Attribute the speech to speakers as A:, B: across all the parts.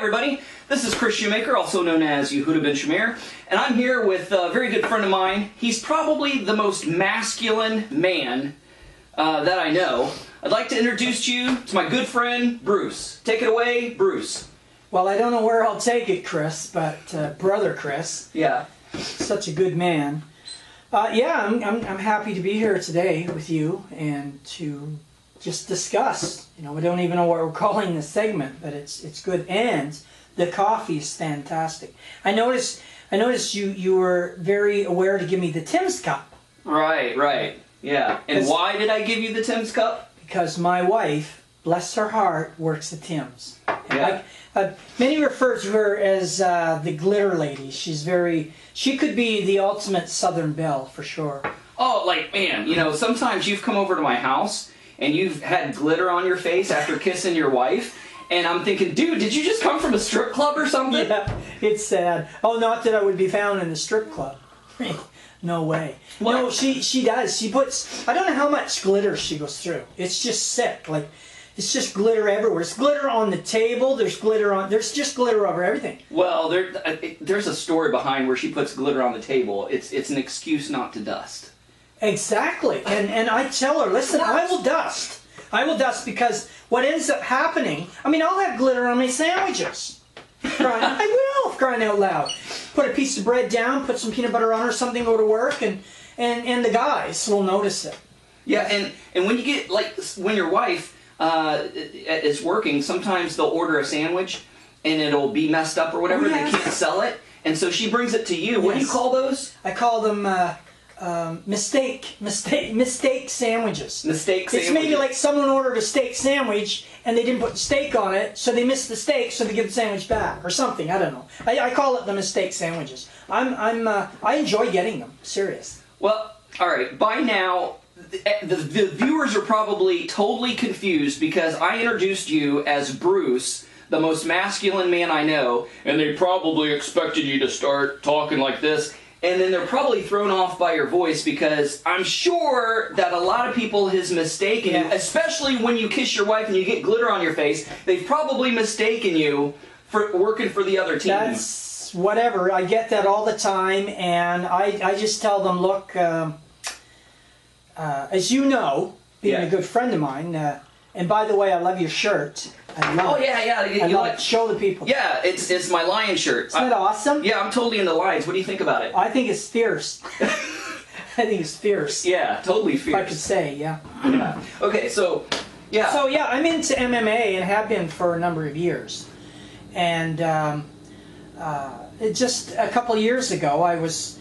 A: everybody, this is Chris Shoemaker, also known as Yehuda Ben Shamir, and I'm here with a very good friend of mine. He's probably the most masculine man that I know. I'd like to introduce you to my good friend, Bruce. Take it away, Bruce.
B: Well, I don't know where I'll take it, Chris, but brother Chris.
A: Yeah.
B: Such a good man. Yeah, I'm happy to be here today with you and to just discuss. You know, we don't even know what we're calling this segment, but it's good, and the coffee is fantastic. I noticed you were very aware to give me the Tim's cup.
A: Right. Yeah. And why did I give you the Tim's cup?
B: Because my wife, bless her heart, works at Tim's.
A: Yeah.
B: Many refer to her as the glitter lady. She could be the ultimate Southern belle for sure.
A: Oh, like, man, you know, sometimes you've come over to my house and you've had glitter on your face after kissing your wife, and I'm thinking, dude, did you just come from a strip club or something?
B: Yeah, it's sad. Oh, not that I would be found in a strip club. No way.
A: What?
B: No, she does. She puts, I don't know how much glitter she goes through. It's just sick. Like, it's just glitter everywhere. There's glitter on the table. There's just glitter over everything.
A: Well, there's a story behind where she puts glitter on the table. It's an excuse not to dust.&Exactly. And I tell her, listen, I will dust. I will dust because what ends up happening, I mean, I'll have glitter on my sandwiches. I will, crying out loud. Put a piece of bread down, put some peanut butter on or something, go to work, and the guys will notice it. Yeah, and when you get, like, when your wife is working, sometimes they'll order a sandwich and it'll be messed up or whatever. Oh, yes. They can't sell it, and so she brings it to you. Yes. What do you call those? I call them mistake sandwiches. Mistake sandwiches. It's maybe like someone ordered a steak sandwich and they didn't put steak on it, so they missed the steak, so they give the sandwich back or something. I don't know. I call it the mistake sandwiches. I enjoy getting them. Serious. Well, all right. By now, the viewers are probably totally confused because I introduced you as Bruce, the most masculine man I know, and they probably expected you to start talking like this. And then they're probably thrown off by your voice because I'm sure that a lot of people has mistaken you, especially when you kiss your wife and you get glitter on your face. They've probably mistaken you for working for the other team. That's whatever. I get that all the time, and I just tell them, look, as you know, being a good friend of mine, and by the way, I love your shirt. I love it. I love it. Show the people. Yeah, it's my lion shirt. Isn't that awesome? Yeah, I'm totally into lions. What do you think about it? I think it's fierce. I think it's fierce. Yeah, totally fierce. If I could say, yeah. Okay, so, yeah. So, yeah, I'm into MMA and have been for a number of years. And just a couple of years ago, I was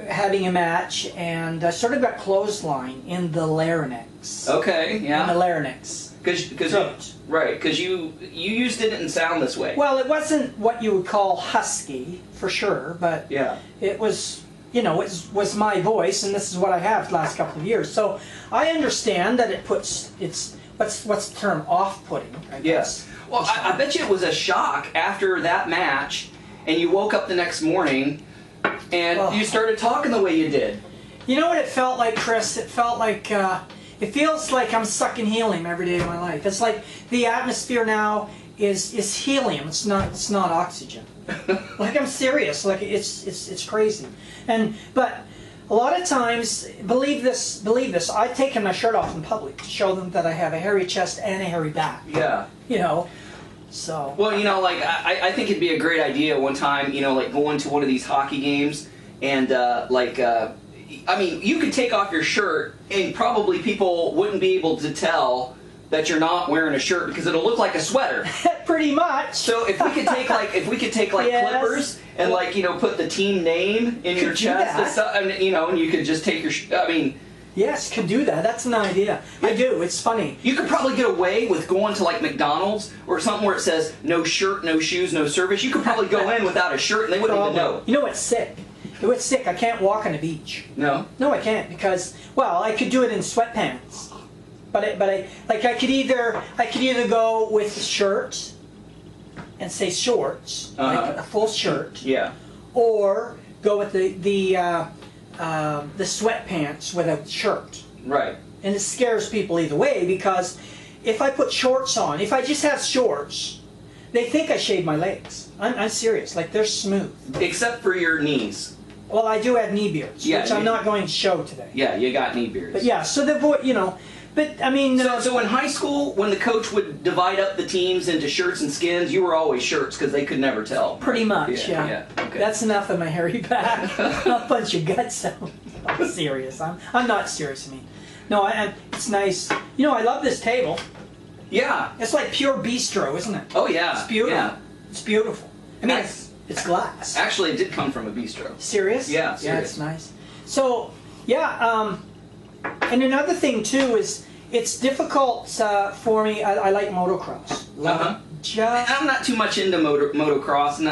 A: having a match, and I sort of got clothesline in the larynx. Okay, yeah. In the larynx. Because you used it and sound this way. Well, it wasn't what you would call husky, for sure, but it was, you know, it was my voice, and this is what I have the last couple of years. So I understand that it puts, what's the term, off-putting, I guess. Yes. Well, I bet you it was a shock after that match, and you woke up the next morning, and you started talking the way you did. You know what it felt like, Chris? It felt like, it feels like I'm sucking helium every day of my life. It's like the atmosphere now is helium. It's not oxygen. Like, I'm serious. Like, it's crazy. But a lot of times, believe this, I've taken my shirt off in public to show them that I have a hairy chest and a hairy back. Yeah. You know. So. Well, you know, like, I think it'd be a great idea one time, you know, like going to one of these hockey games and I mean, you could take off your shirt and probably people wouldn't be able to tell that you're not wearing a shirt because it'll look like a sweater. Pretty much. So if we could take like yes. clippers and like, you know, put the team name in your chest and stuff, and, you know, and you could just take your I mean, yes, could do that. That's an idea. I do. It's funny. You could probably get away with going to like McDonald's or something where it says no shirt, no shoes, no service. You could probably go in without a shirt and they wouldn't even know. You know what's sick? It's sick. I can't walk on the beach. No? No, I can't because, well, I could do it in sweatpants. But I could either go with a shirt and say shorts, like a full shirt. Yeah. Or go with the sweatpants without the shirt. Right. And it scares people either way because if I put shorts on, if I just have shorts,
B: They think I shave my legs. I'm serious. Like, they're smooth.
C: Except for your knees.
B: Well, I do have knee beards, which I'm not going to show today.
C: Yeah, you got knee beards.
B: But yeah, so you know, but I mean...
C: So in high school, when the coach would divide up the teams into shirts and skins, you were always shirts because they could never tell.
B: Pretty much, yeah.
C: Okay.
B: That's enough of my hairy back. I'll punch your guts out. I'm serious. I'm not serious, I mean. No, it's nice. You know, I love this table.
C: Yeah.
B: It's like pure bistro, isn't it?
C: Oh, yeah.
B: It's beautiful.
C: Yeah.
B: It's beautiful. I mean, it's glass.
C: Actually, it did come from a bistro.
B: Serious?
C: Yeah, serious.
B: Yeah, it's nice. So, yeah, and another thing, too, is it's difficult for me. I like motocross.
C: I'm not too much into motocross.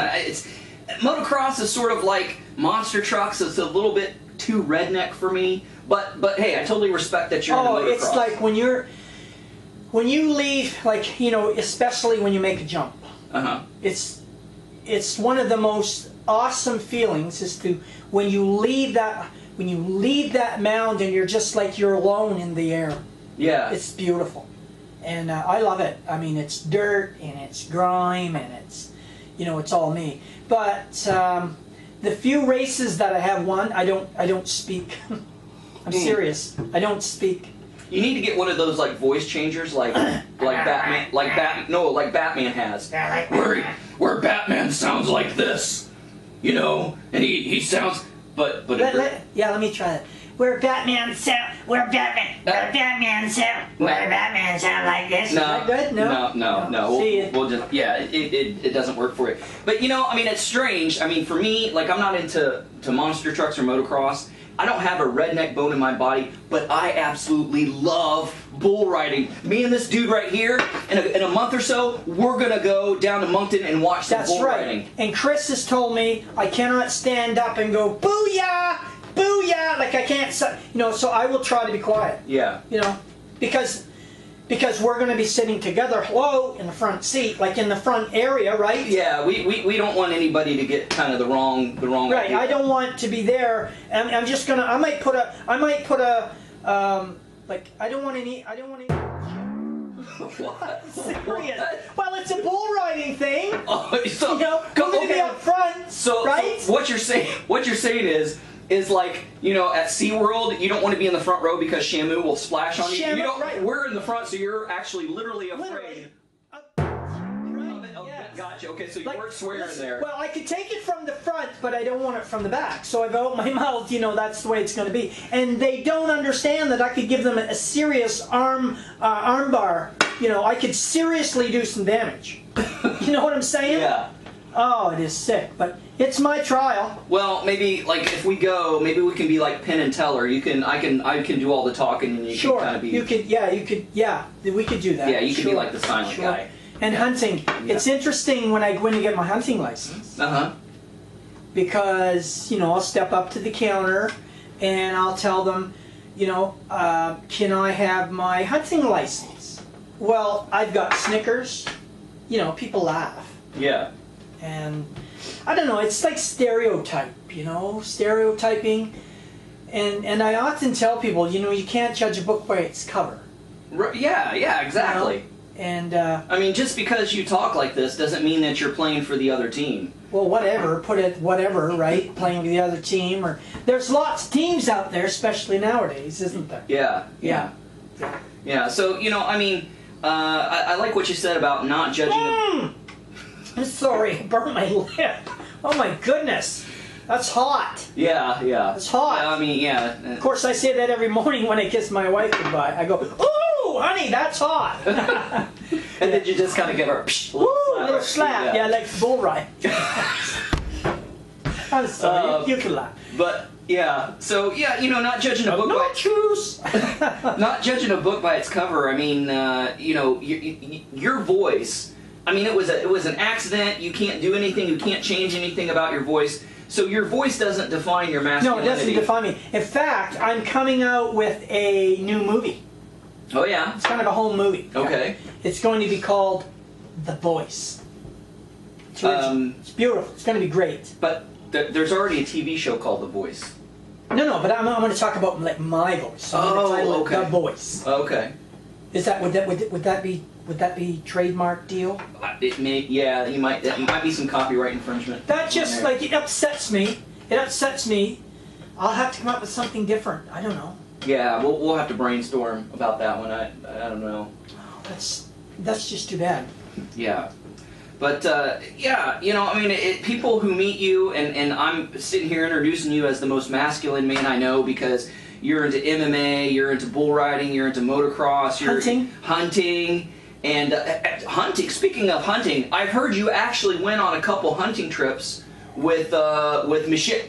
C: Motocross is sort of like monster trucks. It's a little bit too redneck for me. But hey, I totally respect that you're into motocross.
B: It's like when you leave, like, you know, especially when you make a jump. It's one of the most awesome feelings is to when you leave that mound and you're just like you're alone in the air.
C: Yeah.
B: It's beautiful. And I love it. I mean, it's dirt and it's grime and it's, you know, it's all me. But the few races that I have won, I don't speak. I'm serious. I don't speak.
C: You need to get one of those like voice changers, like Batman, like Batman has, where Batman sounds like this, you know, and he sounds, but
B: let me try it. Where Batman sound like this.
C: No,
B: Is that good?
C: No. We'll just it doesn't work for you. But you know, I mean, it's strange. I mean, for me, like I'm not into monster trucks or motocross. I don't have a redneck bone in my body, but I absolutely love bull riding. Me and this dude right here, in a month or so, we're gonna go down to Moncton and watch some bull riding.
B: And Chris has told me I cannot stand up and go booyah, booyah, like I can't, you know. So I will try to be quiet.
C: Yeah.
B: You know, because we're going to be sitting together, in the front seat, like in the front area, right?
C: Yeah, we don't want anybody to get kind of the wrong
B: right.
C: idea.
B: I don't want to be there. I'm just gonna. I might put a. Like I don't want any.
C: What?
B: Serious. Well, it's a bull riding thing.
C: Oh, so
B: you know, I'm going to be up front. Right.
C: So what you're saying is like, you know, at SeaWorld, you don't want to be in the front row because Shamu will splash on you.
B: Right.
C: We're in the front, so you're actually literally afraid.
B: Right. Yes.
C: Gotcha. Okay, so you weren't swearing there.
B: Well, I could take it from the front, but I don't want it from the back. So if I open my mouth, you know, that's the way it's going to be. And they don't understand that I could give them a serious arm bar. You know, I could seriously do some damage. You know what I'm saying?
C: Yeah.
B: Oh, it is sick, but it's my trial.
C: Well, maybe like if we go, maybe we can be like Penn and Teller. I can do all the talking, and you can kind of be.
B: We could do that.
C: Yeah, you could be like the silent guy.
B: And hunting, it's interesting when I go in to get my hunting license. Because you know, I'll step up to the counter, and I'll tell them, you know, can I have my hunting license? Well, I've got Snickers. You know, people laugh.
C: Yeah.
B: And I don't know, it's like stereotype, you know, stereotyping. And I often tell people, you know, you can't judge a book by its cover.
C: Yeah, exactly.
B: You know? And
C: I mean, just because you talk like this doesn't mean that you're playing for the other team.
B: Well, whatever, right? Playing with the other team, or there's lots of teams out there, especially nowadays, isn't there?
C: Yeah. So, you know, I mean, I like what you said about not judging.
B: I'm sorry, I burnt my lip. Oh my goodness, that's hot.
C: Yeah.
B: It's hot.
C: I mean, yeah.
B: Of course, I say that every morning when I kiss my wife goodbye. I go, ooh, honey, that's hot.
C: And then you just kind of give her
B: a little slap. Yeah, like bull ride. I'm sorry, you can laugh.
C: But yeah, so yeah, you know, not judging a book not judging a book by its cover. I mean, you know, your voice. I mean, it was an accident. You can't do anything. You can't change anything about your voice. So your voice doesn't define your masculinity.
B: No, it doesn't define me. In fact, I'm coming out with a new movie.
C: Oh yeah?
B: It's kind of a home movie.
C: Okay.
B: It's going to be called The Voice. It's beautiful. It's going to be great.
C: But there's already a TV show called The Voice.
B: No, but I'm going to talk about like my voice. So
C: okay.
B: The Voice.
C: Okay.
B: Is that would that be Would that be trademark deal?
C: It may, yeah, it might be some copyright infringement.
B: That just, like, it upsets me. It upsets me. I'll have to come up with something different. I don't know.
C: Yeah, we'll have to brainstorm about that one. I don't know.
B: Oh, that's just too bad.
C: Yeah. But, yeah, you know, I mean, people who meet you, and I'm sitting here introducing you as the most masculine man I know because you're into MMA, you're into bull riding, you're into motocross, you're hunting. And hunting, speaking of hunting, I've heard you actually went on a couple hunting trips with Michele,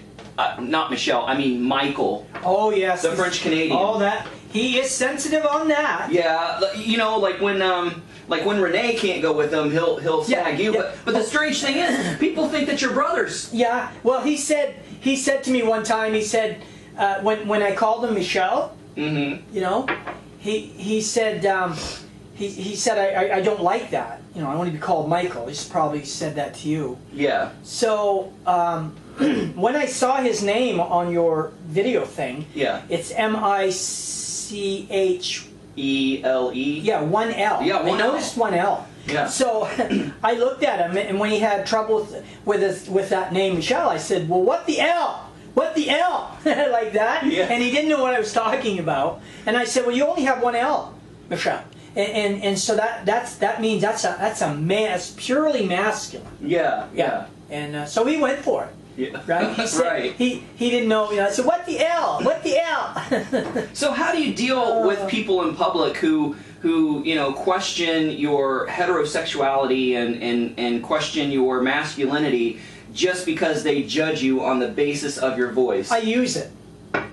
C: not Michele, I mean Michael.
B: Oh, yes.
C: The French Canadian.
B: Oh, that, he is sensitive on that.
C: Yeah, you know, like when Renee can't go with him, he'll snag you. Yeah. But the strange thing is, people think that you're brothers.
B: Yeah. Well, he said to me one time. He said when I called him Michele, you know, he said he said I don't like that. You know, I want to be called Michael. He's probably said that to you.
C: Yeah.
B: So when I saw his name on your video thing, it's Michele. Yeah, one L.
C: Yeah, one L.
B: I noticed one L.
C: Yeah.
B: So I looked at him, and when he had trouble with that name Michele, I said, "Well, what the L? What the L?" like that.
C: Yeah.
B: And he didn't know what I was talking about. And I said, "Well, you only have one L, Michele." And so that means that's it's purely masculine.
C: Yeah.
B: And so he went for it.
C: Yeah.
B: Right? He said,
C: right.
B: He didn't know. You know. I said, "What the L? What the L?"
C: So how do you deal with people in public who you know question your heterosexuality and question your masculinity just because they judge you on the basis of your voice?
B: I use it.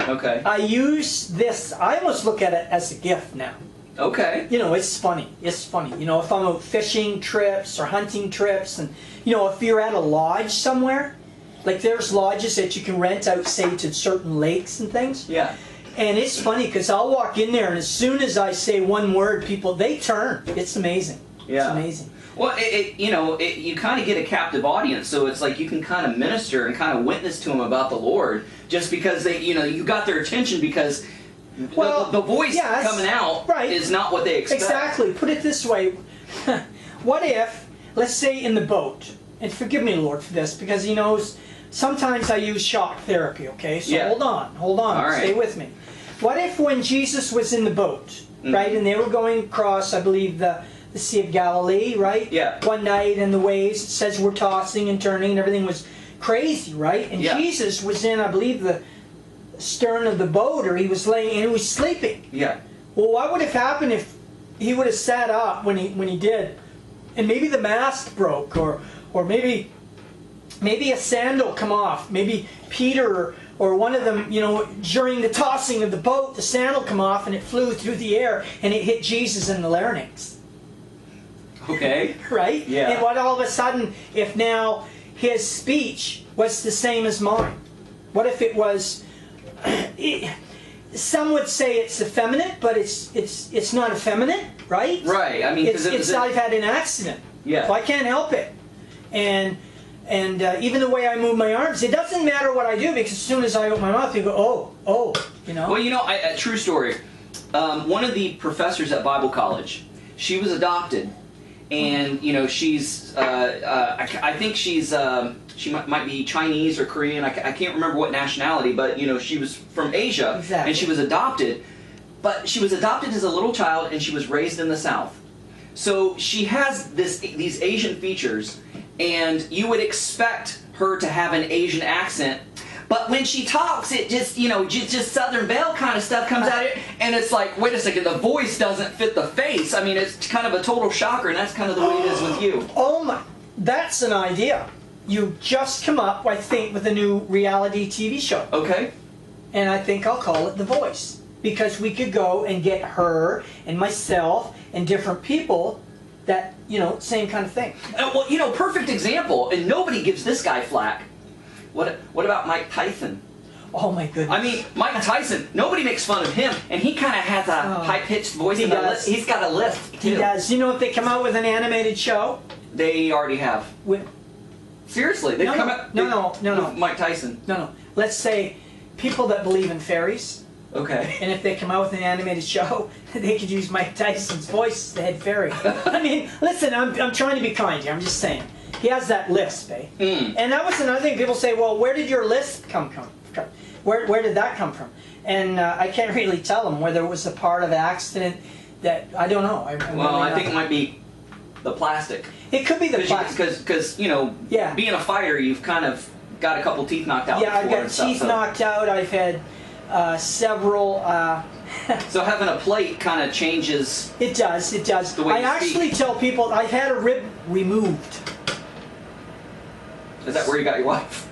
C: Okay.
B: I use this. I almost look at it as a gift now.
C: Okay.
B: You know, it's funny. It's funny. You know, if I'm on fishing trips or hunting trips, and you know, if you're at a lodge somewhere, like there's lodges that you can rent out, say, to certain lakes and things.
C: Yeah.
B: And it's funny because I'll walk in there, and as soon as I say one word, they turn. It's amazing.
C: Yeah.
B: It's amazing.
C: Well, you kind of get a captive audience, so it's like you can kind of minister and kind of witness to them about the Lord just because you got their attention because the voice coming out is not what they expect.
B: Exactly. Put it this way. What if, let's say in the boat, and forgive me, Lord, for this, because He knows sometimes I use shock therapy, okay? So hold on.
C: All right.
B: Stay with me. What if when Jesus was in the boat, right, and they were going across, I believe, the Sea of Galilee, right?
C: Yeah.
B: One night, and the waves, it says, were tossing and turning, and everything was crazy, right? And Jesus was in, I believe, the stern of the boat, or he was laying, and he was sleeping.
C: Yeah.
B: Well, what would have happened if he would have sat up when he did, and maybe the mast broke, or maybe a sandal come off, maybe Peter or one of them, you know, during the tossing of the boat, the sandal come off and it flew through the air and it hit Jesus in the larynx.
C: Okay.
B: Right?
C: Yeah.
B: And what all of a sudden, if now his speech was the same as mine? What if it was? Some would say it's effeminate, but it's not effeminate, right?
C: Right. I mean,
B: it's I've had an accident.
C: Yeah.
B: So I can't help it, and even the way I move my arms, it doesn't matter what I do because as soon as I open my mouth, you go, oh, you know.
C: Well, you know, a true story. One of the professors at Bible college, she was adopted, and you know she's I think she's she might be Chinese or Korean. I can't remember what nationality, but you know she was from Asia, and she was adopted. But she was adopted as a little child, and she was raised in the South. So she has these Asian features, and you would expect her to have an Asian accent. But when she talks, it just, you know, just Southern Belle kind of stuff comes out of it, and it's like, wait a second, the voice doesn't fit the face. I mean, it's kind of a total shocker, and that's kind of the way it is with you.
B: Oh my, that's an idea. You just come up, I think, with a new reality TV show.
C: Okay.
B: And I think I'll call it The Voice. Because we could go and get her and myself and different people that, you know, same kind of thing.
C: Well, you know, perfect example, and nobody gives this guy flack. What about Mike Tyson?
B: Oh my goodness.
C: I mean, Mike Tyson, nobody makes fun of him, and he kind of has a high-pitched voice. He does. He's got a lisp, too.
B: He does. You know if they come out with an animated show?
C: They already have. Seriously, they've come out...
B: No.
C: Mike Tyson.
B: No. Let's say people that believe in fairies,
C: Okay.
B: And if they come out with an animated show, they could use Mike Tyson's voice as the head fairy. I mean, listen, I'm trying to be kind here. I'm just saying. He has that lisp, eh? And that was another thing. People say, well, where did your lisp come from? Where did that come from? And I can't really tell them whether it was a part of an accident that, I don't know.
C: I think it might be the plastic.
B: It could be the plastic.
C: Because, you know, being a fighter, you've kind of got a couple teeth knocked out.
B: Yeah, I've got teeth knocked out. I've had several...
C: So having a plate kind of changes...
B: It does, it does. I actually tell people I've had a rib removed.
C: Is that where you got your wife?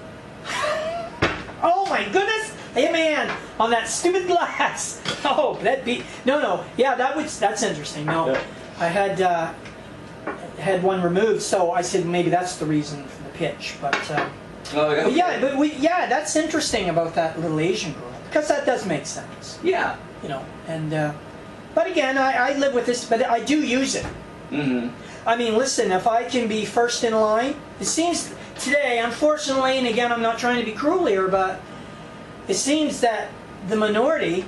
B: Oh my goodness! Hey man, on that stupid glass. Oh, that beat. No. Yeah, that's interesting. No, I had one removed, so I said maybe that's the reason for the pitch. But that's interesting about that little Asian girl, because that does make sense.
C: Yeah.
B: You know, and but again, I live with this, but I do use it. I mean, listen, if I can be first in line, it seems today, unfortunately, and again, I'm not trying to be cruel here, but it seems that the minority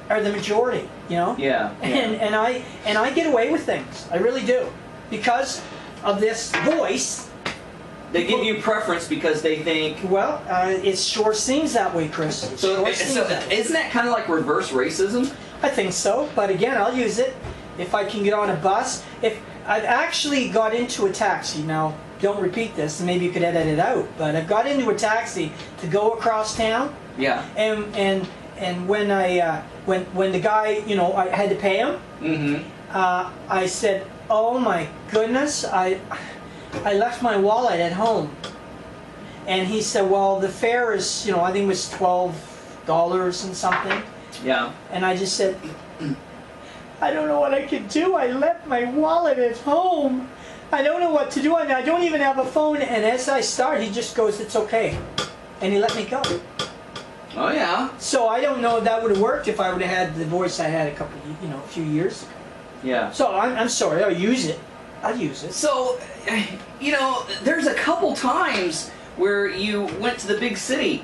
B: are the majority, you know?
C: Yeah.
B: And I get away with things. I really do. Because of this voice.
C: They give you preference because they think...
B: Well, it sure seems that way, Chris.
C: So isn't that kind of like reverse racism?
B: I think so. But again, I'll use it if I can get on a bus. If I've actually got into a taxi. Now, don't repeat this, and maybe you could edit it out. But I've got into a taxi to go across town.
C: Yeah.
B: And when when the guy, you know, I had to pay him. I said, "Oh my goodness, I left my wallet at home." And he said, "Well, the fare is, you know, I think it was $12 and something."
C: Yeah.
B: And I just said, "I don't know what I could do. I left my wallet at home. I don't know what to do. I don't even have a phone." And as I started, he just goes, "It's okay," and he let me go.
C: Oh yeah.
B: So I don't know if that would have worked if I would have had the voice I had a few years ago.
C: Yeah.
B: So I'm sorry. I'll use it. I'll use it.
C: So, you know, there's a couple times where you went to the big city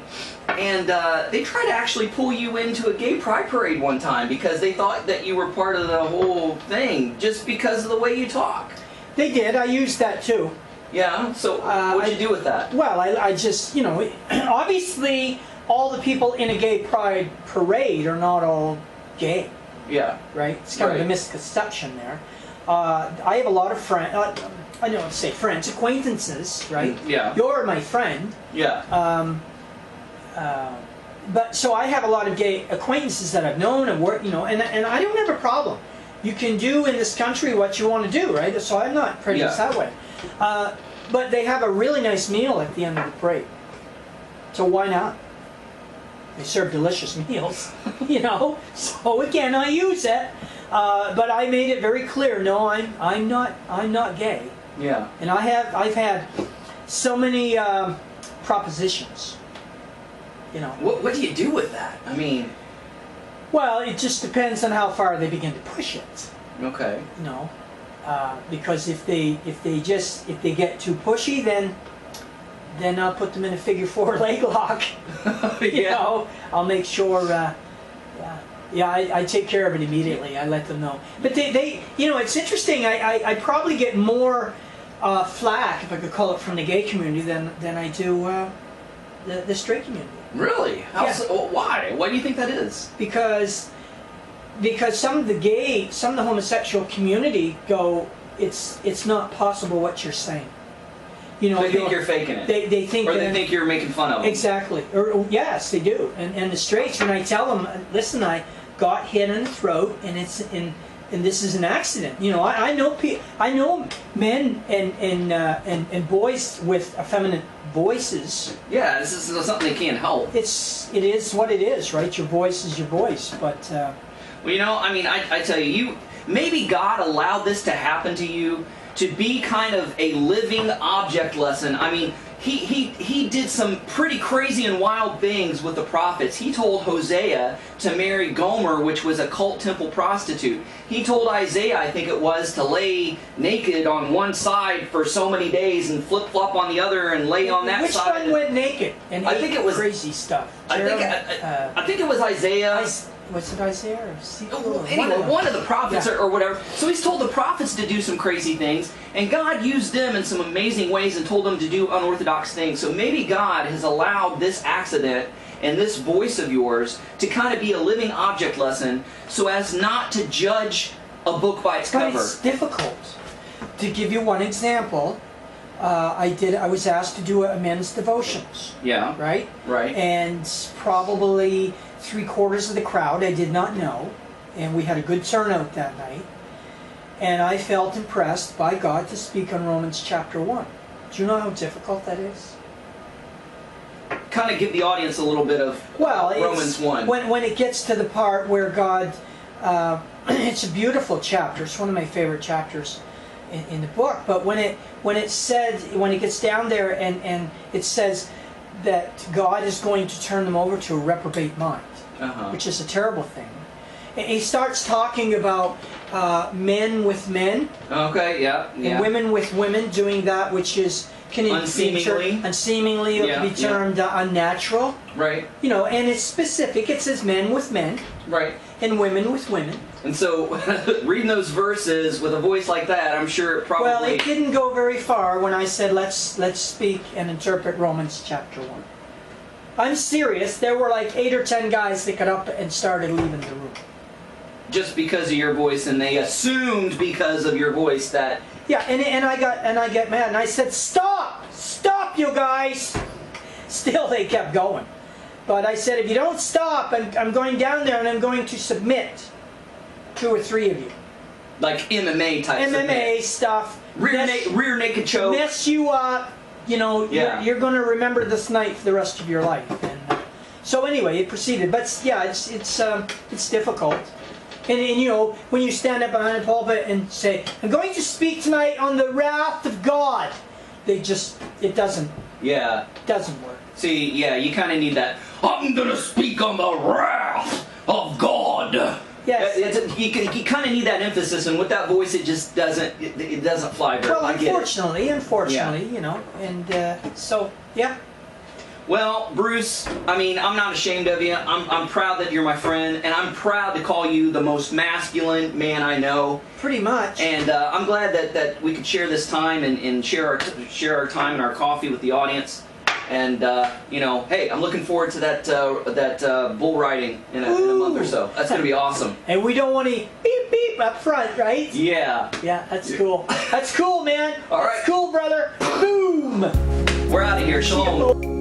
C: and they tried to actually pull you into a gay pride parade one time because they thought that you were part of the whole thing just because of the way you talk.
B: They did. I used that too.
C: Yeah. So what'd you do with that?
B: Well, I just, you know, obviously all the people in a gay pride parade are not all gay.
C: Yeah.
B: Right? It's kind of a misconception there. I have a lot of friends, I don't say friends, acquaintances, right?
C: Yeah.
B: You're my friend.
C: Yeah.
B: But so I have a lot of gay acquaintances that I've known and worked, you know, and I don't have a problem. You can do in this country what you want to do, right? So I'm not prejudiced that way. But they have a really nice meal at the end of the parade. So why not? They serve delicious meals, you know. So again, I use it, but I made it very clear. No, I'm not gay.
C: Yeah.
B: And I've had so many propositions. You know.
C: What do you do with that? I mean.
B: Well, it just depends on how far they begin to push it.
C: Okay.
B: You know, because if they get too pushy, then I'll put them in a figure 4 leg lock. You know, I'll make sure. I take care of it immediately. I let them know. But they you know, it's interesting. I probably get more flack, if I could call it, from the gay community than I do the straight community.
C: Really? Why? Why do you think that is?
B: Because some of the homosexual community go, it's not possible what you're saying. You know,
C: they think you're faking it.
B: They think,
C: or they think you're making fun of them.
B: Exactly. Or yes, they do. And the straights, when I tell them, listen, I got hit in the throat, and this is an accident. You know, I know men and boys with effeminate voices.
C: Yeah, this is something they can't help.
B: It is what it is, right? Your voice is your voice, but.
C: Well, you know, I mean, I tell you, maybe God allowed this to happen to you to be kind of a living object lesson. I mean, he did some pretty crazy and wild things with the prophets. He told Hosea to marry Gomer, which was a cult temple prostitute. He told Isaiah, I think it was, to lay naked on one side for so many days and flip-flop on the other and lay on that side.
B: Which one went naked and
C: I think it was
B: crazy stuff?
C: I think it was Isaiah.
B: Was it Isaiah or Ezekiel?
C: Well, anyway, one of the prophets or whatever. So he's told the prophets to do some crazy things, and God used them in some amazing ways and told them to do unorthodox things. So maybe God has allowed this accident and this voice of yours to kind of be a living object lesson so as not to judge a book by its cover.
B: But it's difficult. To give you one example, I was asked to do a men's devotions.
C: Yeah.
B: Right?
C: Right.
B: And probably 3/4 of the crowd I did not know, and we had a good turnout that night. And I felt impressed by God to speak on Romans chapter 1. Do you know how difficult that is?
C: Kind of give the audience a little bit of Romans 1.
B: When it gets to the part where God, it's a beautiful chapter. It's one of my favorite chapters in the book. But when it gets down there and it says that God is going to turn them over to a reprobate mind, which is a terrible thing. And he starts talking about men with men, and women with women doing that which is unseemingly, it can be termed unnatural.
C: Right.
B: You know, and it's specific. It says men with men,
C: right,
B: and women with women.
C: And so, reading those verses with a voice like that, I'm sure it probably...
B: Well, it didn't go very far when I said, let's speak and interpret Romans chapter 1. I'm serious. There were like 8 or 10 guys that got up and started leaving the room.
C: Just because of your voice, and they assumed because of your voice that...
B: Yeah, and I got mad, and I said, stop, you guys. Still, they kept going. But I said, if you don't stop, I'm going down there and I'm going to submit 2 or 3 of you.
C: Like MMA type
B: MMA stuff.
C: Rear naked choke.
B: Mess you up. You know, you're going to remember this night for the rest of your life. And so anyway, it proceeded. But yeah, it's difficult. And you know, when you stand up behind a pulpit and say, I'm going to speak tonight on the wrath of God, it doesn't work.
C: See, yeah, you kind of need that, I'm going to speak on the wrath of God.
B: Yes.
C: You kind of need that emphasis, and with that voice, it just doesn't fly very well.
B: Well, unfortunately, you know, and so, yeah.
C: Well, Bruce, I mean, I'm not ashamed of you. I'm proud that you're my friend, and I'm proud to call you the most masculine man I know.
B: Pretty much.
C: And I'm glad that we could share this time and share our time and our coffee with the audience. And you know, hey, I'm looking forward to that bull riding in a month or so. That's gonna be awesome.
B: And we don't want any beep beep up front, right?
C: Yeah.
B: Yeah, that's cool. That's cool, man.
C: All right.
B: That's cool, brother. Boom.
C: We're out of here. Shalom.